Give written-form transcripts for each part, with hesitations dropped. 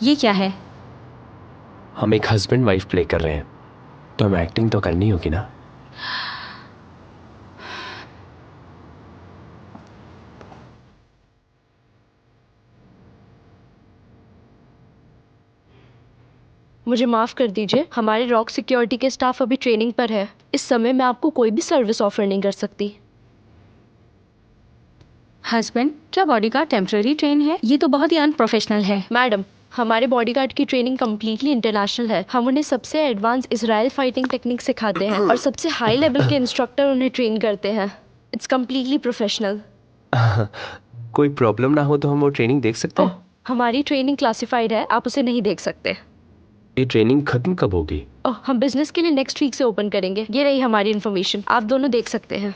ये क्या है? हम एक हस्बैंड वाइफ प्ले कर रहे हैं, तो हमें एक्टिंग तो करनी होगी ना। मुझे माफ़ कर दीजिए, हमारे रॉक सिक्योरिटी के स्टाफ अभी ट्रेनिंग पर है। इस समय मैं आपको कोई भी सर्विस ऑफर नहीं कर सकती। हस्बैंड, क्या बॉडीगार्ड टेम्पररी ट्रेन है? ये तो बहुत ही अनप्रोफेशनल है। मैडम, हमारे बॉडीगार्ड की ट्रेनिंग कम्प्लीटली इंटरनेशनल है। हम उन्हें सबसे एडवांस इजराइल फाइटिंग टेक्निक सिखाते हैं और सबसे हाई लेवल के इंस्ट्रक्टर उन्हें ट्रेन करते हैं। It's completely professional. कोई प्रॉब्लम ना हो तो हम वो ट्रेनिंग देख सकते हैं? हमारी ट्रेनिंग क्लासिफाइड है, आप उसे नहीं देख सकते। ये ट्रेनिंग खत्म कब होगी? हम बिजनेस के लिए नेक्स्ट वीक से ओपन करेंगे। ये रही हमारी इन्फॉर्मेशन, आप दोनों देख सकते हैं।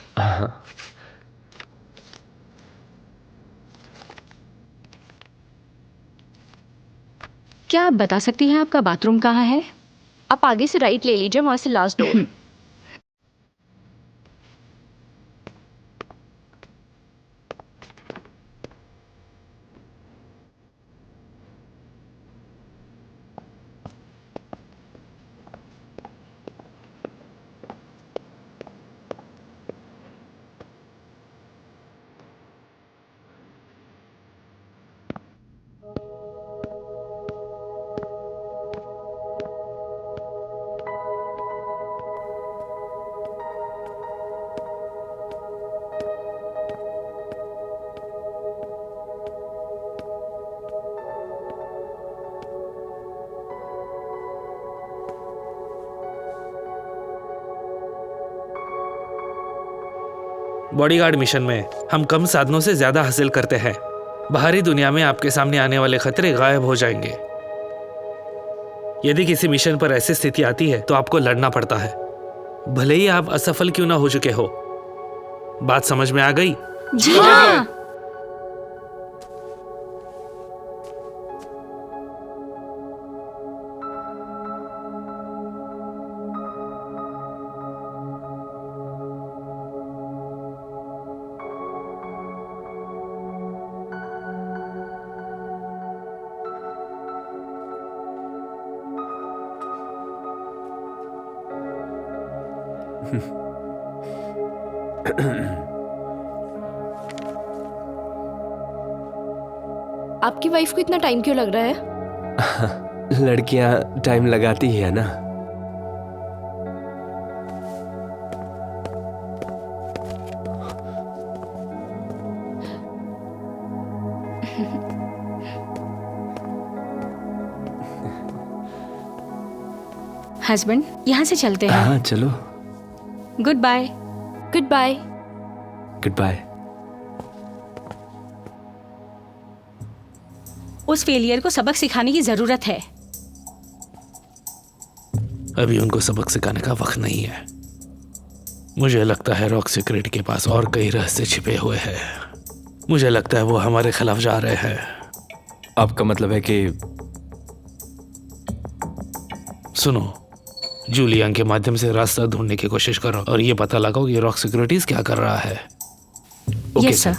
क्या आप बता सकती हैं आपका बाथरूम कहाँ है? आप आगे से राइट ले लीजिए, वहाँ से लास्ट डोर। बॉडीगार्ड मिशन में हम कम साधनों से ज्यादा हासिल करते हैं। बाहरी दुनिया में आपके सामने आने वाले खतरे गायब हो जाएंगे। यदि किसी मिशन पर ऐसी स्थिति आती है तो आपको लड़ना पड़ता है, भले ही आप असफल क्यों ना हो चुके हो। बात समझ में आ गई? जी हाँ। आपकी वाइफ को इतना टाइम क्यों लग रहा है? लड़कियां टाइम लगाती ही है ना। हस्बैंड, यहाँ से चलते हैं। हाँ चलो। Goodbye. Goodbye. Goodbye. उस फेलियर को सबक सिखाने की जरूरत है। अभी उनको सबक सिखाने का वक्त नहीं है। मुझे लगता है रॉक सिक्योरिटी के पास और कई रहस्य छिपे हुए हैं। मुझे लगता है वो हमारे खिलाफ जा रहे हैं। आपका मतलब है कि? सुनो, जूलियन के माध्यम से रास्ता ढूंढने की कोशिश करो और ये पता लगाओ कि रॉक सिक्योरिटीज क्या कर रहा है। Okay yes sir.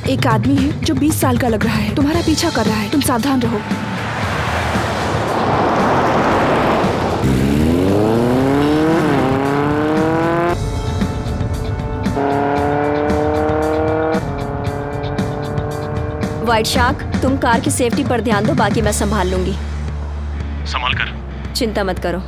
एक आदमी है जो 20 साल का लग रहा है, तुम्हारा पीछा कर रहा है। तुम सावधान रहो। व्हाइट शार्क, तुम कार की सेफ्टी पर ध्यान दो, बाकी मैं संभाल लूंगी। संभाल कर। चिंता मत करो।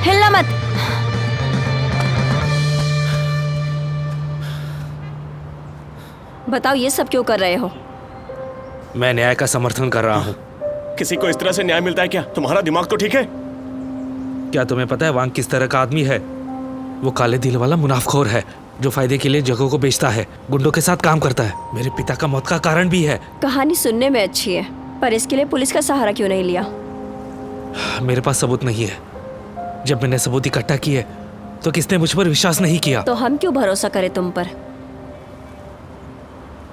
हिलना मत। बताओ ये सब क्यों कर रहे हो? मैं न्याय का समर्थन कर रहा हूँ। किसी को इस तरह से न्याय मिलता है क्या? तुम्हारा दिमाग तो ठीक है? क्या तुम्हें पता है वांग किस तरह का आदमी है? वो काले दिल वाला मुनाफखोर है जो फायदे के लिए जगहों को बेचता है, गुंडों के साथ काम करता है। मेरे पिता का मौत का कारण भी है। कहानी सुनने में अच्छी है, पर इसके लिए पुलिस का सहारा क्यों नहीं लिया? मेरे पास सबूत नहीं है। जब मैंने सबूत इकट्ठा किए तो किसने मुझ पर विश्वास नहीं किया। तो हम क्यों भरोसा करें तुम पर?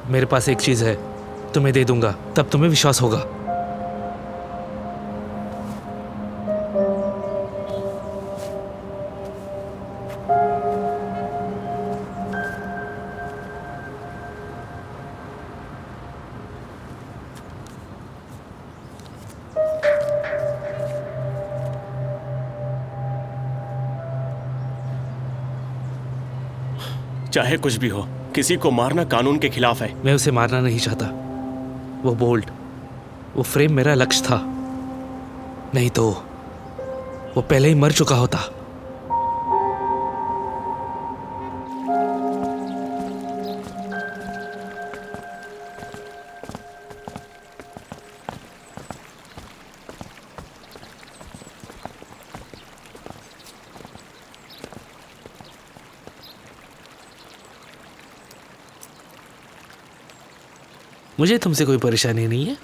मेरे पास एक चीज है, तुम्हें दे दूंगा, तब तुम्हें विश्वास होगा। चाहे कुछ भी हो, किसी को मारना कानून के खिलाफ है। मैं उसे मारना नहीं चाहता। वो बोल्ट, वो फ्रेम मेरा लक्ष्य था। नहीं तो वो पहले ही मर चुका होता। मुझे तुमसे कोई परेशानी नहीं है।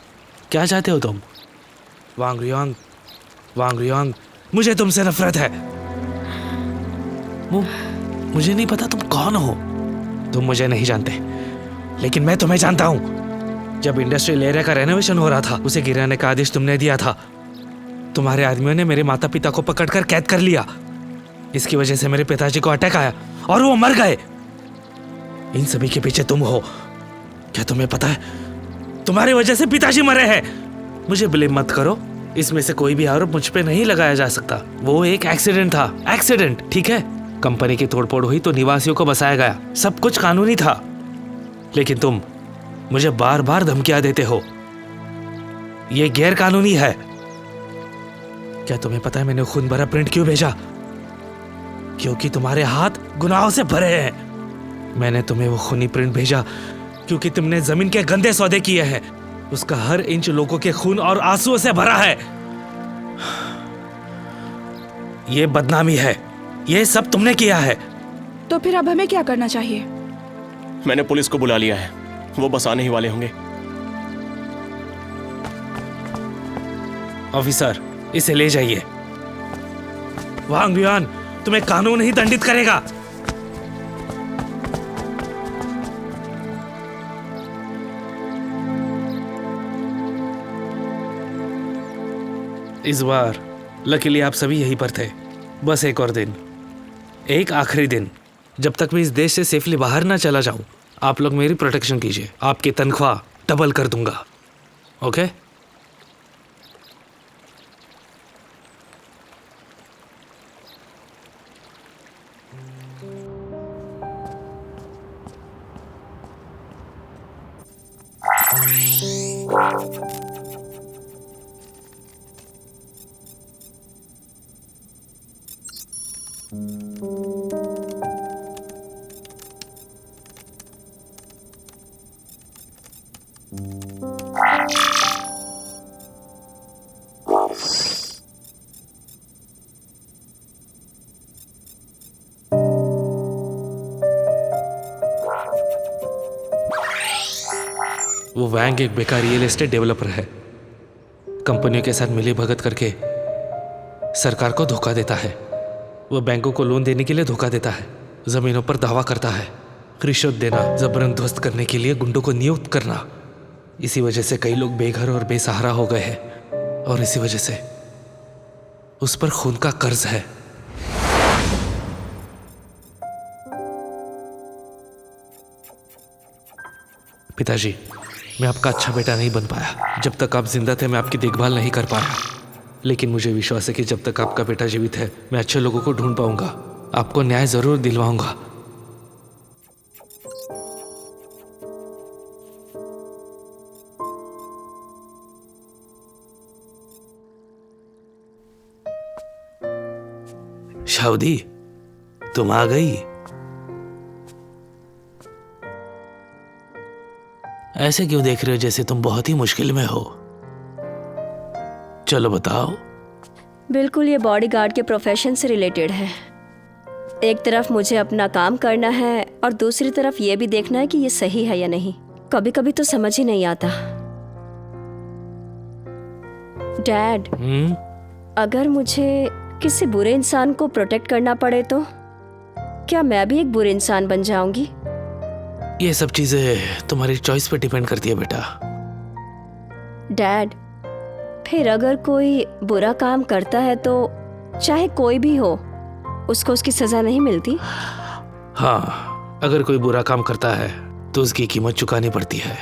क्या चाहते हो तुम? वांग रियांग, वांग रियांग, मुझे तुमसे नफरत है। मुझे नहीं पता तुम कौन हो। तुम मुझे नहीं जानते, लेकिन मैं तुम्हें जानता हूं। जब इंडस्ट्रियल एरिया का रेनोवेशन हो रहा था, उसे गिराने का आदेश तुमने दिया था। तुम्हारे आदमियों ने मेरे माता पिता को पकड़कर कैद कर लिया। इसकी वजह से मेरे पिताजी को अटैक आया और वो मर गए। इन सभी के पीछे तुम हो। क्या तुम्हें पता है तुम्हारी वजह से पिताजी मरे हैं? मुझे ब्लेम मत करो। इसमें से कोई भी आरोप मुझ पे नहीं लगाया जा सकता। वो एक एक्सीडेंट था, एक्सीडेंट, ठीक है? कंपनी की तोड़फोड़ हुई तो निवासियों को बसाया गया, सब कुछ कानूनी था। लेकिन तुम मुझे बार बार धमकियां देते हो। ये गैर कानूनी है। क्या तुम्हें पता है मैंने खून भरा प्रिंट क्यों भेजा? क्योंकि तुम्हारे हाथ गुनाहों से भरे हैं। मैंने तुम्हें वो खूनी प्रिंट भेजा क्योंकि तुमने जमीन के गंदे सौदे किए हैं। उसका हर इंच लोगों के खून और आंसुओं से भरा है। ये बदनामी है। ये सब तुमने किया है। तो फिर अब हमें क्या करना चाहिए? मैंने पुलिस को बुला लिया है, वो बस आने ही वाले होंगे। ऑफिसर, इसे ले जाइए। वांग रियान, तुम्हें कानून ही दंडित करेगा। इस बार लकीली आप सभी यहीं पर थे। बस एक और दिन, एक आखिरी दिन। जब तक मैं इस देश से सेफली बाहर ना चला जाऊं, आप लोग मेरी प्रोटेक्शन कीजिए। आपकी तनख्वाह डबल कर दूंगा। ओके? वो वैंग एक बेकार रियल एस्टेट डेवलपर है। कंपनियों के साथ मिली भगत करके सरकार को धोखा देता है। वो बैंकों को लोन देने के लिए धोखा देता है, जमीनों पर दावा करता है, रिश्वत देना, जबरदस्त करने के लिए गुंडों को नियुक्त करना। इसी वजह से कई लोग बेघर और बेसहारा हो गए हैं और इसी वजह से उस पर खून का कर्ज है। पिताजी, मैं आपका अच्छा बेटा नहीं बन पाया। जब तक आप जिंदा थे मैं आपकी देखभाल नहीं कर पाया, लेकिन मुझे विश्वास है कि जब तक आपका बेटा जीवित है मैं अच्छे लोगों को ढूंढ पाऊंगा, आपको न्याय जरूर दिलवाऊंगा। शावदी, तुम आ गई? ऐसे क्यों देख रहे हो जैसे तुम बहुत ही मुश्किल में हो? चलो बताओ। बिल्कुल, ये बॉडीगार्ड के प्रोफेशन से रिलेटेड है। एक तरफ मुझे अपना काम करना है और दूसरी तरफ ये भी देखना है कि ये सही है या नहीं। कभी कभी तो समझ ही नहीं आता। डैड, अगर मुझे किसी बुरे इंसान को प्रोटेक्ट करना पड़े तो क्या मैं भी एक बुरे इंसान बन जाऊंगी? ये सब चीजें तुम्हारी चॉइस पे डिपेंड करती है बेटा। डैड, फिर अगर कोई बुरा काम करता है तो चाहे कोई भी हो, उसको उसकी सजा नहीं मिलती? हाँ, अगर कोई बुरा काम करता है तो उसकी कीमत चुकानी पड़ती है।